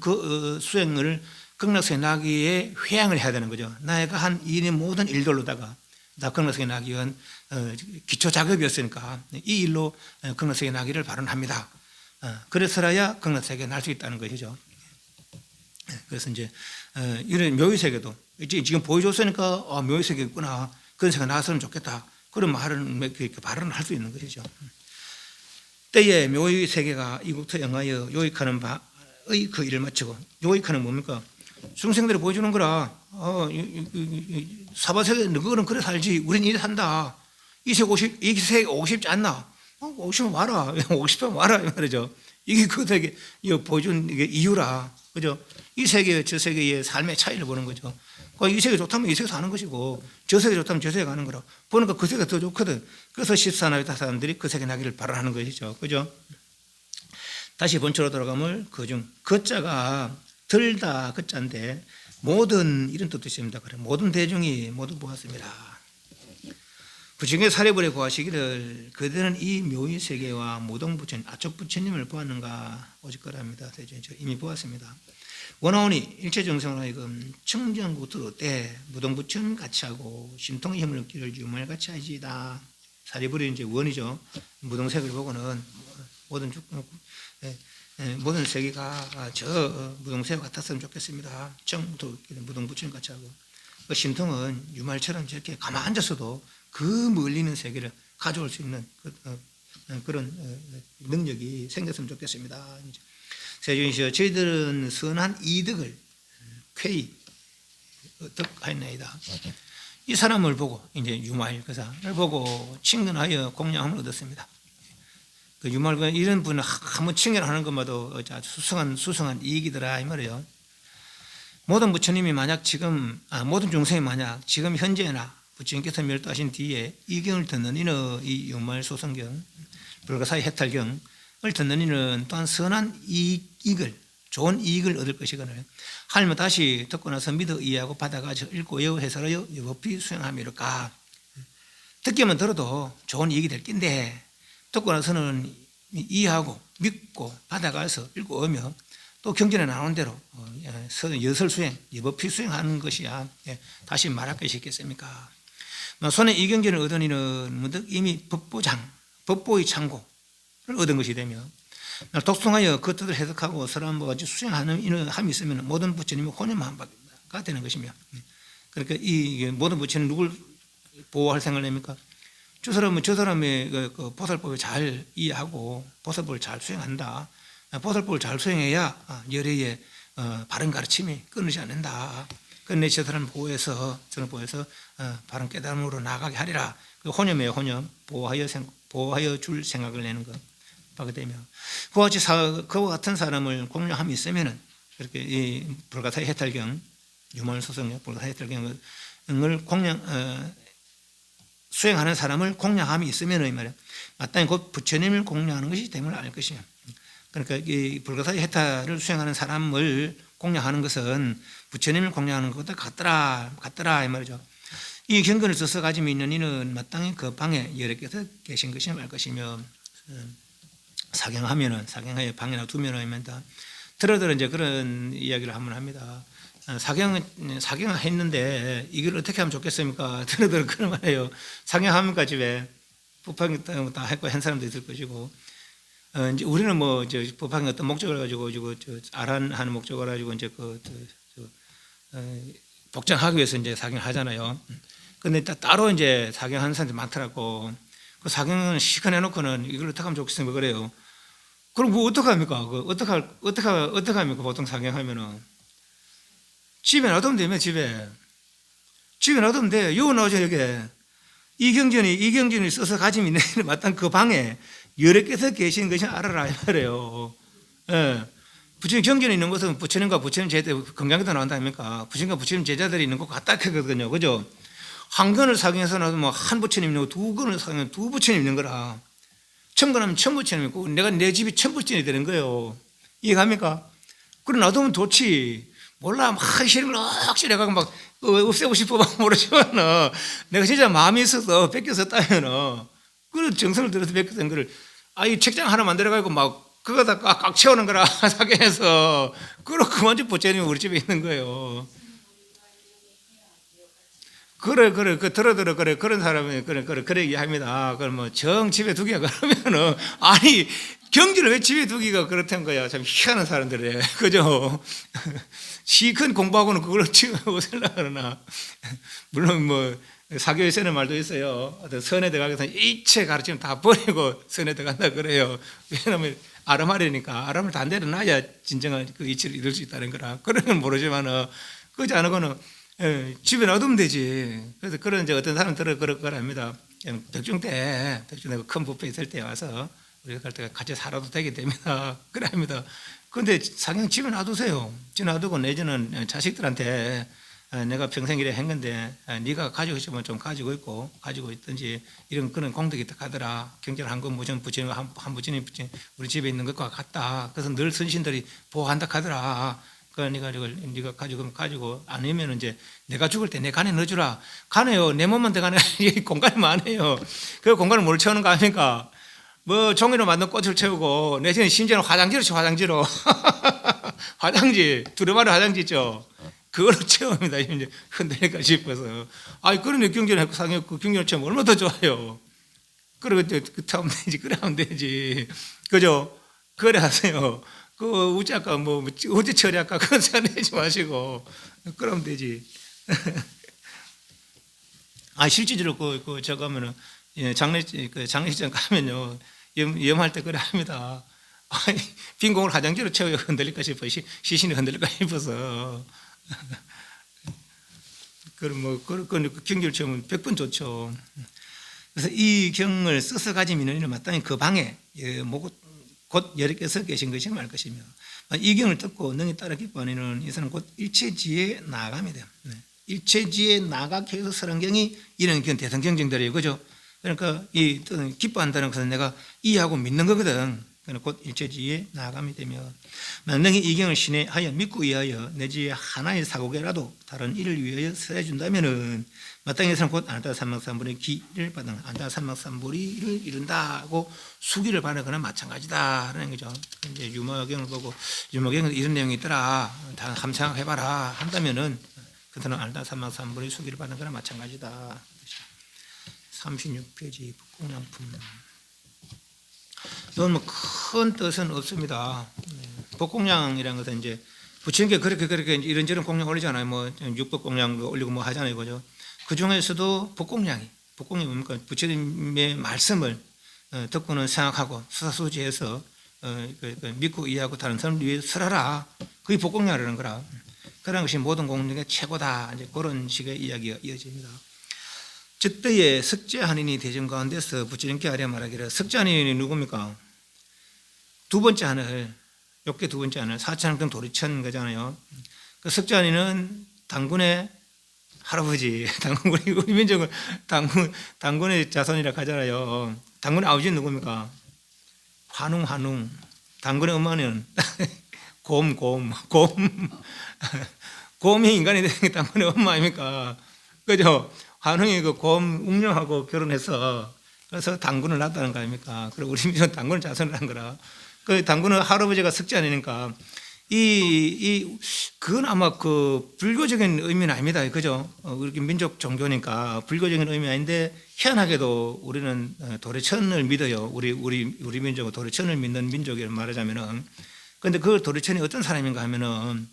수행을 극락세에 나기에 회양을 해야 되는 거죠. 나이가 한 일의 모든 일들로다가 다 극락세에 나기 위한 기초 작업이었으니까 이 일로 극락세에 나기를 발언합니다. 그래서야 극락세계에 날 수 있다는 것이죠. 그래서 이제 이런 묘의세계도 이제 지금 보여줬으니까 묘의세계 있구나, 그런 세계가 나왔으면 좋겠다, 그런 발언을 할 수 있는 것이죠. 때에 묘의세계가 이국토 영하여 요익하는 바의 그 일을 마치고, 요익하는 뭡니까? 중생들이 보여주는 거라. 사바세계 너는 그래 살지, 우린 이래 산다. 이 세계 오고 싶지 않나? 오시면 와라. 50번 와라 이 말이죠. 이게 그 세계 보여준 이게 이유라. 그죠? 이 세계 저 세계의 삶의 차이를 보는 거죠. 이 세계 좋다면 이 세계 사는 것이고, 저 세계 좋다면 저 세계 가는 거라. 보니까 그 세계가 더 좋거든. 그래서 14나이다 사람들이 그 세계 나기를 바라는 것이죠. 그죠? 다시 본초로 돌아가면 그중 그자가 들다 그자인데 모든 이런 뜻도 있습니다. 그래, 모든 대중이 모두 보았습니다. 부처님의 사례불에 구하시기를 그들은 이 묘의 세계와 모동 부처님, 아쪽 부처님을 보았는가 오직 거랍니다. 대중이 이미 보았습니다. 원하오니 일체 정성으로 하여금 청정구투로 때 무동 부처님 같이 하고 심통의 힘을 얻기를 유물 같이 하지다. 사례불이 이제 원이죠. 무동색을 보고는 모든 세계가 저 무동색 같았으면 좋겠습니다. 정도 무동 부처님 같이 하고, 그 심통은 유말처럼 저렇게 가만 앉았어도 그 멀리는 세계를 가져올 수 있는 그런 능력이 생겼으면 좋겠습니다. 세존이시여, 저희들은 선한 이득을 쾌히 득하였나이다. 이 사람을 보고 이제 유말거사를 보고 칭근하여 공양함을 얻었습니다. 그 유말거사 이런 분은 한번 칭견하는 것마도 아주 수성한 이익이더라 이 말이에요. 모든 부처님이 만약 지금 모든 중생이 만약 지금 현재나 부처님께서 멸도하신 뒤에 이 경을 듣는 이는 이 유말소성경 불가사의 해탈경을 듣는 이는 또한 선한 이익을, 좋은 이익을 얻을 것이거늘 하나님은 다시 듣고 나서 믿어 이해하고 받아가지고 읽고 외워 해설하여 여법히 수행함이로까. 듣기만 들어도 좋은 이익이 될 낀데 듣고 나서는 이해하고 믿고 받아가서 읽고오며 또 경전에 나오는 대로 여설수행, 예법필 수행하는 것이야 다시 말할 것이 있겠습니까? 손에 이 경전을 얻은 이는 문득 이미 법보의 창고를 얻은 것이 되며 독송하여 그 뜻을 해석하고 서람과 같이 수행하는 이는 함이 있으면 모든 부처님이 혼연만박가 되는 것이며 그러니까 이 모든 부처님 누굴 보호할 생각을 냅니까? 저 사람의 그 보살법을 잘 이해하고 보살법을 잘 수행한다. 보살법을 잘 수행해야 열애의 바른 가르침이 끊이지 않는다. 그내 저 사람을 보호해서 바른 깨달음으로 나아가게 하리라. 혼념이에요, 혼념. 보호하여 줄 생각을 내는 것. 하게 되며 그와 같은 사람을 공략함이 있으면은 그렇게 이 불가사의 해탈경 유물 소송의 불가사의 해탈경을 수행하는 사람을 공략함이 있으면은 이 말이야 마땅히 곧 부처님을 공략하는 것이 됨을 알 것이야. 그러니까 이 불가사의 해탈을 수행하는 사람을 공략하는 것은 부처님을 공략하는 것보다 같더라 이 말이죠. 이 경건을 써서 가지고 있는 이는 마땅히 그 방에 여러께서 계신 것이 말 것이며 사경하여 방에나 두면은 들어들어 이제 그런 이야기를 한번 합니다. 사경을 했는데 이걸 어떻게 하면 좋겠습니까? 들어들어 그런 말이에요. 사경합니까 집에 법화경 다 했고 한 사람도 있을 것이고 이제 우리는 뭐 이제 법화경 어떤 목적을 가지고 아란하는 목적을 가지고 이제 복장하기 위해서 이제 사경을 하잖아요. 근데 따로 이제 사경하는 사람들이 많더라고. 그 사경은 시간 해놓고는 이걸 어떻게 하면 좋겠습니까? 그래요. 그럼 뭐 어떡합니까? 어떡합니까? 보통 사경하면은. 집에 놔두면 되면 집에 놔두면 돼. 요 나오죠, 여기. 이경전이 써서 가지고 있는 마땅 그 방에 여러께서 계신 것이 알아라, 이 말이에요. 예. 부처님 경전에 있는 것은 부처님과 부처님 제자들, 건강에도 나온다 아닙니까? 부처님과 부처님 제자들이 있는 것 같다 했거든요. 그죠? 한 건을 사경해서 놔도 뭐 한 부처님 있는 거, 두 건을 사경해서 두 부처님 있는 거라. 천건하면 천부처님 있고, 내가 내 집이 천부처님이 되는 거예요. 이해갑니까? 그래, 놔두면 좋지. 몰라, 막 싫은 걸 억지로 해가지고 막 없애고 싶어 모르지만, 내가 진짜 마음이 있어서 뺏겼었다면, 그런 정성을 들여서 뺏겼던 거를, 이 책장 하나 만들어가지고 막, 그거 다 꽉 채우는 거라, 사경해서. 그럼 그만 부처님이 우리 집에 있는 거예요. 그래, 그런 사람이, 그래, 얘기합니다. 그럼 뭐, 집에 두기가 그러면은, 경기를 왜 집에 두기가 그렇다는 거야. 참 희한한 사람들이래. 그죠? 시큰 공부하고는 그걸 치우고 살라 그러나. 물론 뭐, 사교에 쓰는 말도 있어요. 선에 들어가서 일체 가르치면 다 버리고 선에 들어간다 그래요. 왜냐면, 아람하려니까, 아람을 다 내려놔야 진정한 그 이치를 이룰 수 있다는 거라. 그러면 모르지만은, 그러지 않고는, 집에 놔두면 되지. 그래서 그런 이제 어떤 사람들은 그럴 거랍니다. 백중 때 큰 뷔페 있을 때 와서 우리가 갈 때 같이 살아도 되게 됩니다. 그래 합니다. 그런데 사경 집에 놔두세요. 집에 놔두고 내지는 자식들한테 내가 평생 이래 했는데 네가 가지고 있으면 좀 가지고 있든지 이런 그런 공덕이 있다 하더라. 경전한 건 무슨 부처님 한 부처님 우리 집에 있는 것과 같다. 그래서 늘 선신들이 보호한다 하더라. 네가 가지고 아니면 이제 내가 죽을 때 내 간에 넣어주라. 간에요. 내 몸만 들어가는 공간이 많아요. 그 공간을 뭘 채우는 거 아닙니까? 뭐 종이로 만든 꽃을 채우고 내지는 심지어는 화장지로 채워 화장지로 화장지 두루마리 화장지 있죠. 그걸로 채웁니다. 이제 흔들릴까 싶어서. 그런 경전을 상해 그 경전을 채우면 얼마나 더 좋아요. 그래 그때 하면 되지. 그래 하면 되지. 그죠? 그래 하세요. 우찌 아까 어제 처리할까 그런 생각 내지 마시고 그러면 되지. 실질적으로 저거 하면은 장례식장 가면요 염할 때 그래 합니다. 빈 공을 화장지로 채워 흔들릴까 싶어 시신이 흔들릴까 싶어서 그럼 그 경기를 채우면 100번 좋죠. 그래서 이 경을 써서 가지면 이는 마땅히 그 방에 곧 여러께서 계신 것이 말 것이며 이 경을 듣고 능히 따라 기뻐하는 이 사람은 곧 일체지에 나아감이 돼요. 일체지에 나아가게 해서 설한경이 이런 경 대성경쟁들이에요. 그죠? 그러니까 이 기뻐한다는 것은 내가 이해하고 믿는 거거든. 그는 곧 일체지에 나아감이 되며 만능히 이경을 신뢰하여 믿고 의하여 내지 하나의 사고개라도 다른 일을 위하여 설해준다면은 마땅히서는 곧 아나타 삼막삼불의 기를 받은 아나타 삼막삼불이를 이룬다고 수기를 받는 거나 마찬가지다라는 거죠. 이제 유머경을 보고 유머경에 이런 내용이 있더라, 다 감상해봐라 한다면은 그들은 아나타 삼막삼불의 수기를 받는 거나 마찬가지다. 36페이지 복공양품. 이건 뭐 큰 뜻은 없습니다. 복공양이라는 것은 이제 부처님께 그렇게 이런저런 공양 올리잖아요. 뭐 육복공양도 올리고 뭐 하잖아요, 그죠? 그 중에서도 복공양이 뭡니까? 부처님의 말씀을 듣고는 생각하고 수사수지해서 믿고 이해하고 다른 사람을 위해 설하라. 그게 복공양이라는 거라. 그런 것이 모든 공양의 최고다. 이제 그런 식의 이야기가 이어집니다. 즉때에 석자한인이 대전 가운데서 부처님께 아뢰 말하기를, 석자한인이 누굽니까? 두 번째 하늘, 욕계 두 번째 하늘, 사천왕등 도리천 거잖아요. 그 석자한인은 당군의 할아버지, 우리 민족은 당군의 자손이라 하잖아요. 당군의 아버지는 누굽니까? 환웅. 당군의 엄마는 곰이 인간이 되는 게 당군의 엄마 아닙니까? 그죠? 환웅이 그 곰 웅령하고 결혼해서 그래서 당군을 낳았다는 거 아닙니까? 그리고 우리 민족은 당군을 자손을 한 거라. 그 당군은 할아버지가 석자니까 그건 아마 그 불교적인 의미는 아닙니다. 그죠? 우리 민족 종교니까 불교적인 의미 아닌데 희한하게도 우리는 도리천을 믿어요. 우리 민족은 도리천을 믿는 민족이라고 말하자면은. 그런데 그 도리천이 어떤 사람인가 하면은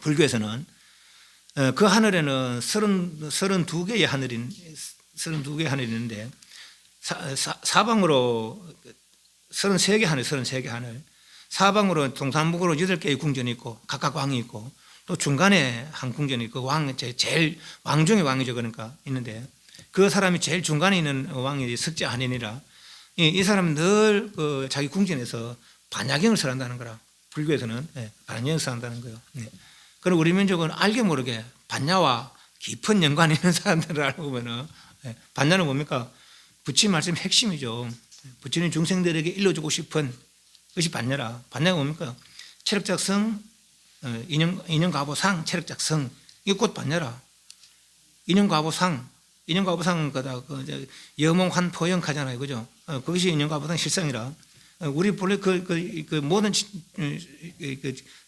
불교에서는 그 하늘에는 32개의 하늘이 있는데 사방으로 33개 하늘 사방으로 동산북으로 8개의 궁전이 있고 각각 왕이 있고 또 중간에 한 궁전이 있고 제일 왕 중의 왕이죠. 그러니까 있는데 그 사람이 제일 중간에 있는 왕이 석자한인이라 이 사람은 늘 그 자기 궁전에서 반야경을 설한다는 거라. 불교에서는 반야경을 설한다는 거예요. 그리고 우리 민족은 알게 모르게 반야와 깊은 연관이 있는 사람들을 알고 보면은 반야는 뭡니까? 부처님 말씀 핵심이죠. 부처님 중생들에게 일러주고 싶은 것이 반야라. 반야가 뭡니까? 체력작성, 인연가보상, 체력작성. 이게 곧 반야라. 인연가보상 거다. 여몽환포영 하잖아요, 그죠? 그것이 인연가보상 실상이라. 우리 본래 그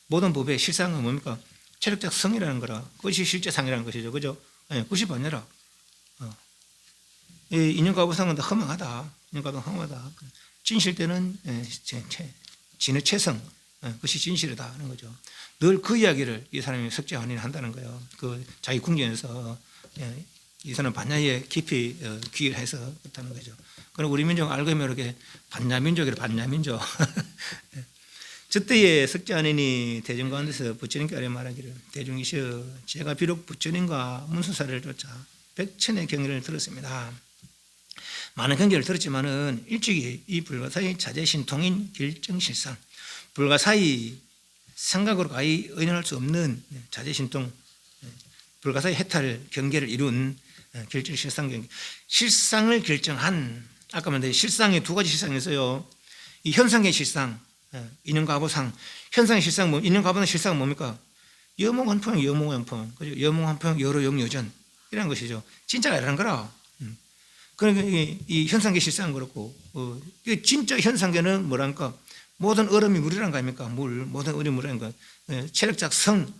모든 법의 실상은 뭡니까? 체력작성이라는 거라. 그것이 실제상이라는 것이죠, 그죠? 그것이 반야라. 인연가보상은 허망하다. 진실 때는 진의 최성, 그것이 진실이다 하는 거죠. 늘 그 이야기를 이 사람이 석자한인이 한다는 거예요. 그 자기 궁전에서 이 사람 반야에 깊이 귀를 해서 그렇다는 거죠. 그리고 우리 민족 알고 모르게 반야민족이라 반야민족. 저때에 석자한인이 대중 가운데서 부처님께 아뢰 말하기를, 대중이시여, 제가 비록 부처님과 문수사를 쫓아 백천의 경의를 들었습니다. 많은 경계를 들었지만은 일찍이 이 불가사의 자제신통인 결정실상, 불가사의 생각으로 가히 의논할 수 없는 자제신통, 불가사의 해탈 경계를 이룬 결정실상 경계, 실상을 결정한, 아까 말한 실상에 두 가지 실상이 있어요. 이 현상의 실상, 인연가보상. 현상의 실상, 인연가보상 실상은 뭡니까? 여몽환포영, 여몽환포영, 그죠? 여몽환포영, 여로영여전 이라는 것이죠. 진짜가 이라는 거라. 그러니까 이 현상계 실상은 그렇고, 진짜 현상계는 뭐랄까? 모든 얼음이 물이란 거 아닙니까? 모든 얼음이 물이란 거. 체력작 성,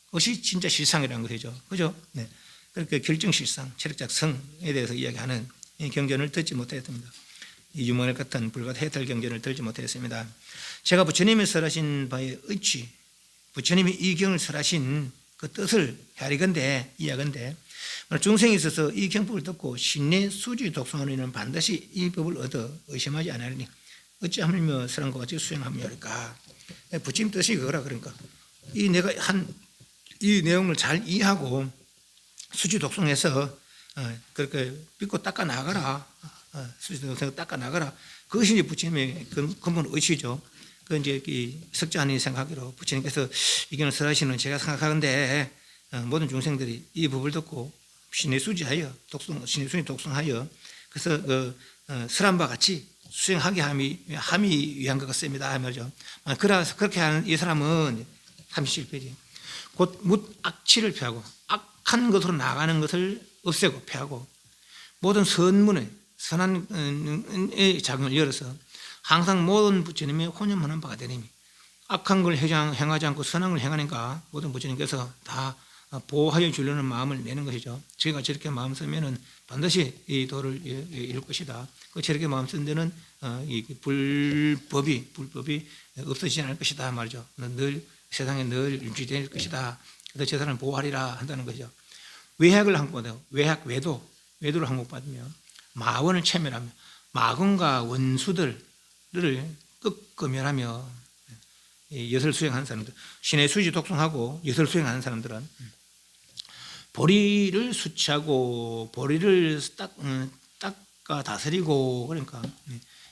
그것이 진짜 실상이라는 것이죠. 그죠? 네. 그렇게 결정 실상, 체력작 성에 대해서 이야기하는 이 경전을 듣지 못했습니다. 이 유머를 같은 불가사 해탈 경전을 들지 못했습니다. 제가 부처님이 설하신 바에 의치, 부처님이 이 경을 설하신 그 뜻을 헤아리건대, 이해하건대, 중생이 있어서 이 경법을 듣고 신내 수지 독성하는 이는 반드시 이 법을 얻어 의심하지 않으니 어찌 하물며 사람과 같이 수행하며일까. 부처님 뜻이 그거라. 그러니까 내가 이 내용을 잘 이해하고 수지 독성해서 그렇게 믿고 닦아 나가라. 수지 독성해서 닦아 나가라. 그것이 이제 부처님의 근본 의식이죠. 그 이제 이 석자한인이 생각하기로 부처님께서 이 경을 설하시는 제가 생각하건대 모든 중생들이 이 법을 듣고 신의 수지하여 신의 수지 독성하여 그래서 설한바 같이 수행하게 함이 위한 것 같습니다. 말이죠. 그래서 그렇게 하는 이 사람은 37페이지. 곧 묻악취를 피하고 악한 것으로 나가는 것을 없애고 피하고 모든 선문에 선한 작용을 열어서 항상 모든 부처님의 혼념하는 바가 되니 악한 걸 행하지 않고 선한 걸 행하니까 모든 부처님께서 다 보호하여 주려는 마음을 내는 것이죠. 저희가 저렇게 마음 쓰면은 반드시 이 도를 이룰 것이다. 저렇게 마음 쓴 데는 이 불법이 없어지지 않을 것이다 말이죠. 늘 세상에 늘 유지될 것이다. 그래서 저 사람을 보호하리라 한다는 것이죠. 외학을 항복받아요. 외도를 항복받으며 마원을 체멸하며 마군과 원수들을 끄끄멸하며 여설 수행하는 사람들, 신의 수지 독송하고 여설 수행하는 사람들은 보리를 수치하고 보리를 닦아 다스리고 그러니까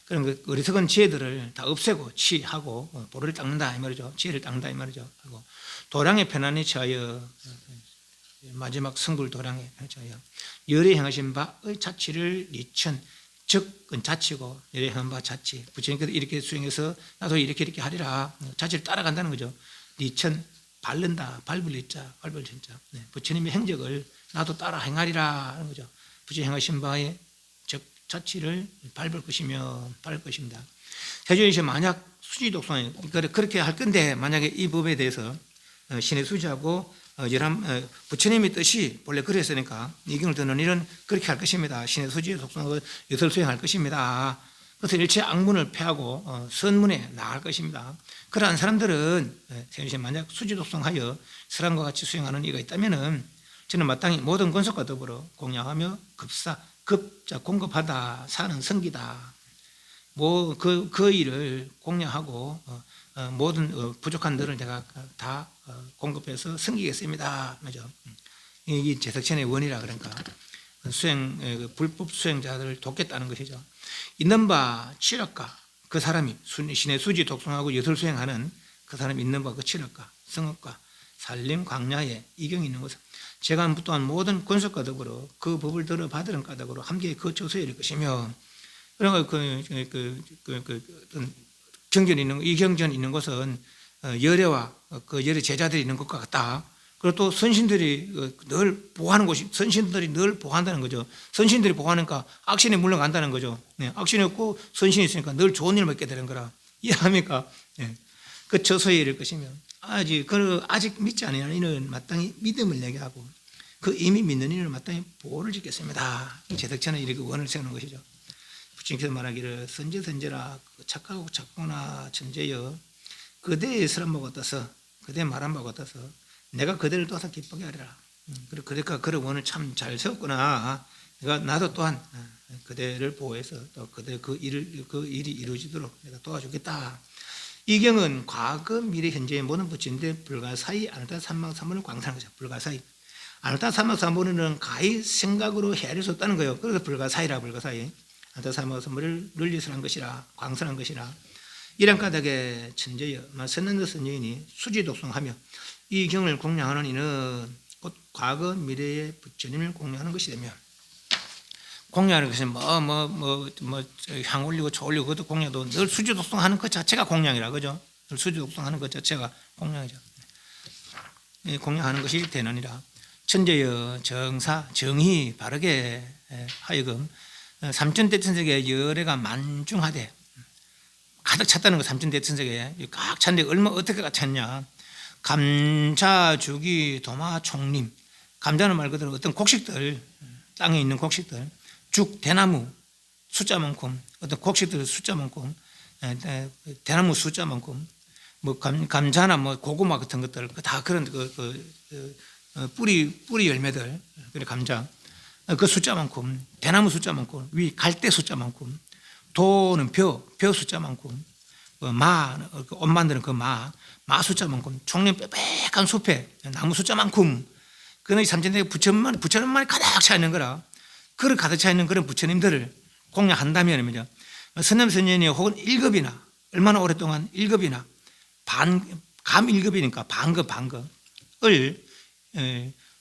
그런 그 어리석은 지혜들을 다 없애고 치하고 보리를 닦는다 이 말이죠. 지혜를 닦는다 이 말이죠. 그리고 도량에 편안히 처하여 마지막 성불 도량에 편안히 처하여 열에 행하신 바의 자치를 리천 적은 자치고 열에 행한 바 자치 부처님께서 이렇게 수행해서 나도 이렇게 하리라 자치를 따라간다는 거죠. 리천 밟는다 밟을 리자 밟을 천자 부처님의 행적을 나도 따라 행하리라 하는 거죠. 부처님 행하신 바의 자치를 밟을 것입니다. 세존이시 만약 수지 독송에 그렇게 할 건데 만약에 이 법에 대해서 신의 수지하고 부처님의 뜻이 원래 그랬으니까 이경을 듣는 일은 그렇게 할 것입니다. 신의 수지에 독송하고 여설 수행할 것입니다. 그래서 일체 악문을 패하고 선문에 나갈 것입니다. 그러한 사람들은 세존이시 만약 수지 독송하여 설한과 같이 수행하는 이가 있다면은 저는 마땅히 모든 권속과 더불어 공양하며 공급하다 사는 성기다. 그 일을 공양하고 모든 부족한 들을 제가 다 공급해서 섬기겠습니다. 그죠? 이 제석천의 원이라 그러니까 불법 수행자들을 돕겠다는 것이죠. 있는 바 칠학과 그 사람이 신의 수지 독송하고 여설 수행하는 그 사람이 있는 바 그 칠학과 성업과 산림 광야에 이경이 있는 것은 제가 또한 모든 권속과 더불어 그 법을 들어 받으는 까닭으로 함께 거쳐서 이를 것이며 그러니까 경전이 있는 이 경전이 있는 것은 열애와 그 열애 제자들이 있는 것과 같다. 그리고 또 선신들이 늘 보호하는 곳이 선신들이 늘 보호한다는 거죠. 선신들이 보호하니까 악신이 물러간다는 거죠. 악신이 없고 선신이 있으니까 늘 좋은 일을 먹게 되는 거라 이해합니까? 거쳐서 이를 것이며 아직 믿지 않는 이는 마땅히 믿음을 내게 하고 그 이미 믿는 이는 마땅히 보호를 짓겠습니다. 제덕천은 이렇게 원을 세우는 것이죠. 부처님께서 말하기를 선제라 착하고 착하구나 천재여 그대의 설한 바 같아서 그대의 말한 바 같아서 내가 그대를 도와서 기쁘게 하리라. 그러니까 그런 원을 참 잘 세웠구나. 나도 또한 그대를 보호해서 또 그대 그 일이 이루어지도록 내가 도와주겠다. 이 경은 과거 미래 현재의 모든 부처인데 불가사의 아나타 삼망삼문을 광산하는 거죠. 불가사의 아나타 삼망삼문은 가히 생각으로 헤아릴 수 없다는 거예요. 그래서 불가사의라 불가사의 아나타 삼망삼문을 널리설한 것이라 광산한 것이라 이런 까닭에 천재여 선난도 선여인이 수지 독송하며 이 경을 공양하는 이는 곧 과거 미래의 부처님을 공양하는 것이 되며 공양하는 것은 향 올리고 초 올리고 그것도 공양도 늘 수지 독송하는 것 자체가 공양이라 그죠? 늘 수지 독송하는 것 자체가 공양이죠. 공양하는 것이 대난이라 천재여 정사 정의 바르게 하여금 삼천대천세계 열애가 만중하되 가득 찼다는 거 삼천대천세계에 꽉 찼는데 얼마 어떻게 가득 찼냐 감자 주기 도마 총림 감자는 말 그대로 어떤 곡식들 땅에 있는 곡식들 죽 대나무 숫자만큼 어떤 곡식들 숫자만큼 대나무 숫자만큼 뭐 감자나 뭐 고구마 같은 것들 다 그런 뿌리 열매들 그래 감자 그 숫자만큼 대나무 숫자만큼 위 갈대 숫자만큼 도는 벼 숫자만큼 옷 만드는 마 숫자만큼 총림 빽빽한 숲에 나무 숫자만큼 그는 삼천대에 부처님만이 가득 차 있는 거라 그를 가득 차 있는 그런 부처님들을 공양한다면 선남 선녀니 혹은 1급이나 얼마나 오랫동안 1급이나 감 1급이니까 반급을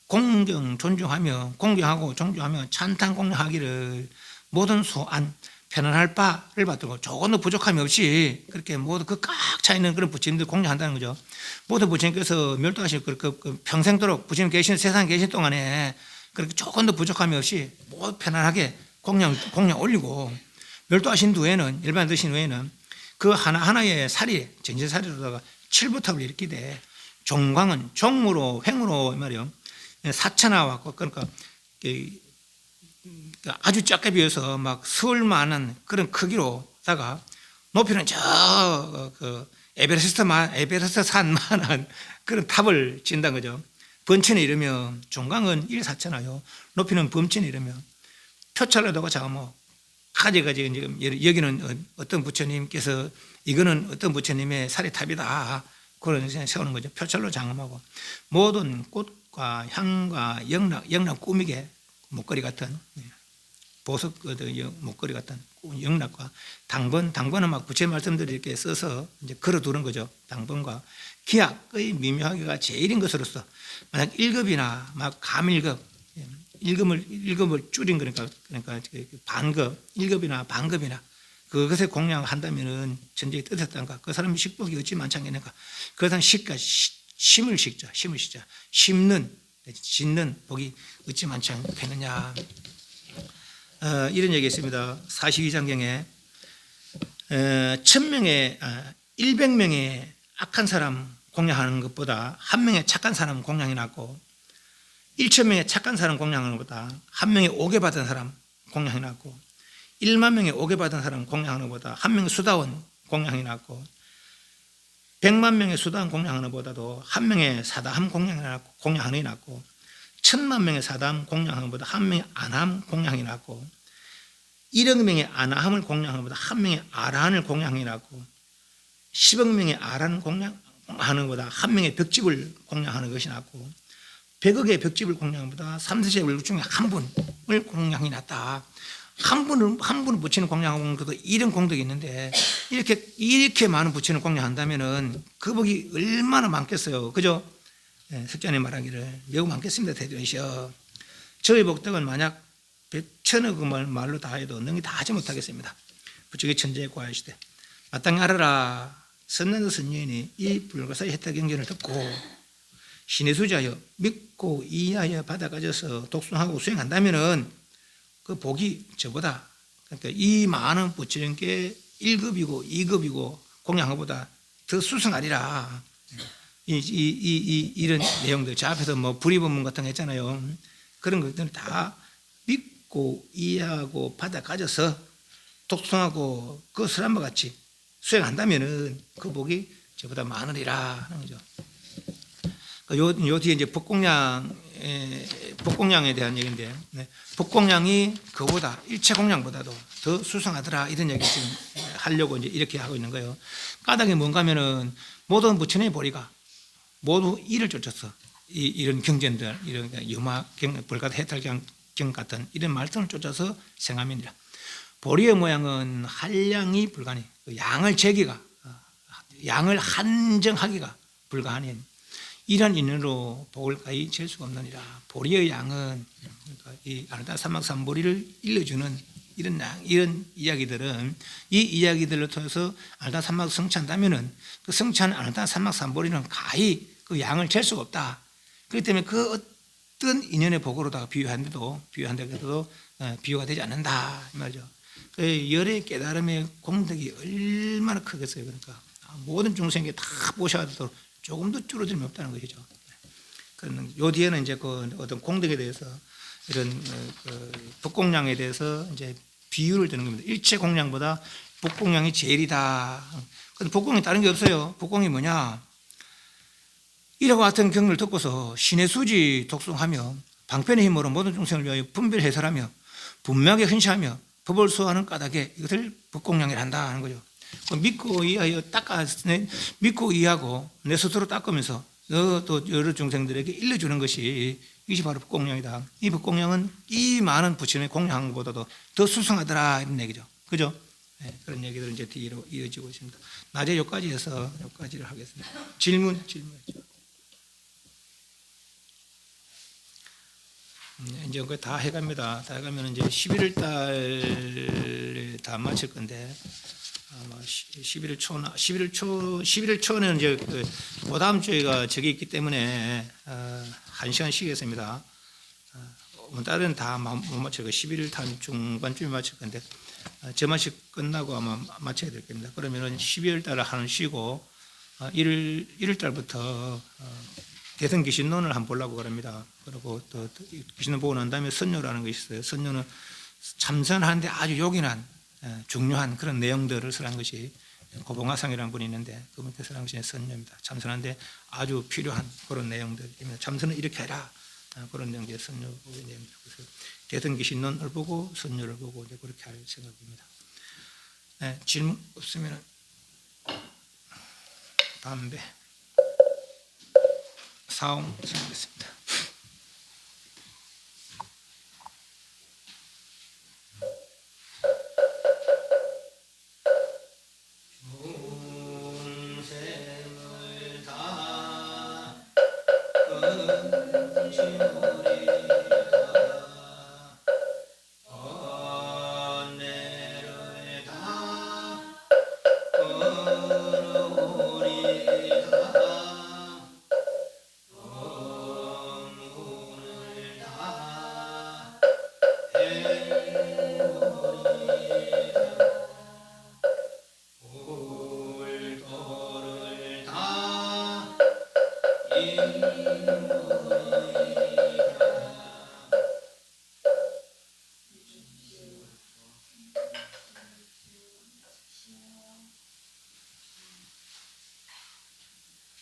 공경 존중하며 공경하고 존중하며 찬탄 공양하기를 모든 소안 편안할 바를 받들고 조금도 부족함이 없이 그렇게 모두 그 꽉 차 있는 그런 부처님들 공양한다는 거죠. 모든 부처님께서 멸도하실 그 평생도록 부처님 계신 세상에 계신 동안에 그렇게 조금도 부족함이 없이 모두 편안하게 공양 올리고 멸도하신 후에는 일반 드신 후에는 그 하나하나의 살이 전제살이로다가 칠부탑을 일으키되 종광은 종으로 횡으로 말이요 사천하와 그러니까 아주 작게 비어서 막 서울만한 그런 크기로다가 높이는 저 에베레스트 산만한 그런 탑을 짓는다는 거죠. 번천에 이르며 종광은 일사천하요 높이는 범천에 이르며 표찰로다가 자뭐 가지가지 지금 여기는 어떤 부처님께서 이거는 어떤 부처님의 살이탑이다 그런 세우는 거죠. 표철로 장엄하고 모든 꽃과 향과 영락 꾸미게 목걸이 같은 보석 목걸이 같은 영락과 당번은 막 부처님 말씀들을 이렇게 써서 이제 걸어두는 거죠. 당번과 기약의 미묘하게가 제일인 것으로서 만약 1급이나 막 감일급 1급을 줄인 그러니까 반급 1급이나 반급이나 그것에 공양한다면은 전제에 뜻했던가 그 사람이 식복이 어찌 많지 않겠는가 그 사람 심을 식자 짓는 복이 어찌 많지 않겠느냐 이런 얘기 있습니다. 42장경에 100명의 악한 사람 공양하는 것보다 한 명의 착한 사람 공양이 낫고 1,000명의 착한 사람 공양하는 것보다 한 명의 오게 받은 사람 공양이 낫고 1만 명의 오게 받은 사람 공양하는 것보다 한 명의 수다원 공양이 낫고 100만 명의 수다원 공양하는 것보다도 한 명의 사다함 공양하는 게 낫고 1,000만 명의 사다함 공양하는 것보다 한 명의 안함 공양이 낫고 1억 명의 안함을 공양하는 것보다 한 명의 아란을 공양이 낫고 10억 명의 아란 공양하는 것보다 한 명의 벽집을 공양하는 것이 낫고 100억의 벽집을 공양하는 것보다 3세의 중에 한 분을 공양이 낫다. 한 분을 부처님 공양하는 것도 이런 공덕이 있는데 이렇게 많은 부처님 공양한다면은 그 복이 얼마나 많겠어요. 그죠? 네, 석자님 말하기를 매우 많겠습니다. 대전시여. 저의 복덕은 만약 100천억의 말로 다 해도 능히 다 하지 못하겠습니다. 부처의 천재에 구하시되 마땅히 알아라. 선난도 선녀인이 이 불가사의 혜택 경전을 듣고 신의 수자여 믿고 이해하여 받아가져서 독송하고 수행한다면은 그 복이 저보다 그러니까 이 많은 부처님께 1급이고 2급이고 공양하보다 더 수승하리라. 이런 내용들 저 앞에서 뭐 불의법문 같은 거 했잖아요. 그런 것들은 다 믿고 이해하고 받아가져서 독송하고 그 사람과 같이 수행한다면은 그 복이 저보다 많으리라 하는 거죠. 요 뒤에 이제 복공양에 대한 얘기인데, 복공양이 그보다 일체 공양보다도 더 수상하더라 이런 얘기 지금 하려고 이제 이렇게 하고 있는 거예요. 까닭이 뭔가면은 모든 부처님의 보리가 모두 이를 쫓아서 이런 경전들, 이런 유마 불가사 해탈경 같은 이런 말씀을 쫓아서 생함이니라. 보리의 모양은 한량이 불가니 양을 재기가 양을 한정하기가 불가하니 이런 인연으로 복을 가히 잴 수가 없느니라. 보리의 양은 그러니까 이 아르다 삼막삼보리를 일러주는 이런 이야기들은 이 이야기들을 통해서 아르다 삼막 성취한다면은 그 성취한 아르다 삼막삼보리는 가히 그 양을 잴 수가 없다. 그렇기 때문에 그 어떤 인연의 복으로다가 비유한데도 비유가 되지 않는다 이 말이죠. 그 열의 깨달음의 공덕이 얼마나 크겠어요. 그러니까 모든 중생에게 다 보셔도 조금도 줄어들면 없다는 것이죠. 그러면 요 뒤에는 이제 그 어떤 공덕에 대해서 이런 북공양에 대해서 이제 비유를 드는 겁니다. 일체 공양보다 북공양이 제일이다. 근데 북공이 다른 게 없어요. 북공이 뭐냐? 이와 같은 경을 듣고서 신의 수지 독송하며 방편의 힘으로 모든 중생을 위하여 분별 해설하며 분명하게 헌시하며 법을 수호하는 까닭에 이것을 북공양이라 한다 하는 거죠. 믿고 이해하여 믿고 이해하고 내 스스로 닦으면서 또 여러 중생들에게 일러주는 것이 이것이 바로 법공양이다. 이 법공양은 이 많은 부처님의 공양한 것보다도 더 수승하더라 이런 얘기죠. 그죠? 네, 그런 얘기들은 이제 뒤로 이어지고 있습니다. 낮에 여기까지 해서 여기까지를 하겠습니다. 질문. 이제 거의 다 해갑니다. 다 해가면 이제 11월 달에 다 마칠 건데 아마 11월 초나 11월 초는 이제 그 다음 주에가 저기 있기 때문에 1시간 쉬겠습니다. 다른 다 못 마치고 11월 달 중반쯤에 마칠 건데 저마식 끝나고 아마 마쳐야 될 겁니다. 그러면은 12월 달에 하루 쉬고 1월 달부터 대선 귀신론을 한번 보려고 그럽니다. 그리고 또 귀신론 보고 난 다음에 선녀라는 것이 있어요. 선녀는 참선하는데 아주 요긴한 중요한 그런 내용들을 설한 것이 고봉화상이라는 분이 있는데 그분께 설한 것이 선녀입니다. 참선하는데 아주 필요한 그런 내용들입니다. 참선은 이렇게 해라 그런 내용들이 선녀의 내용입니다. 그래서 대선 귀신론을 보고 선녀를 보고 이제 그렇게 할 생각입니다. 질문 없으면 담배 사옹 드리겠습니다.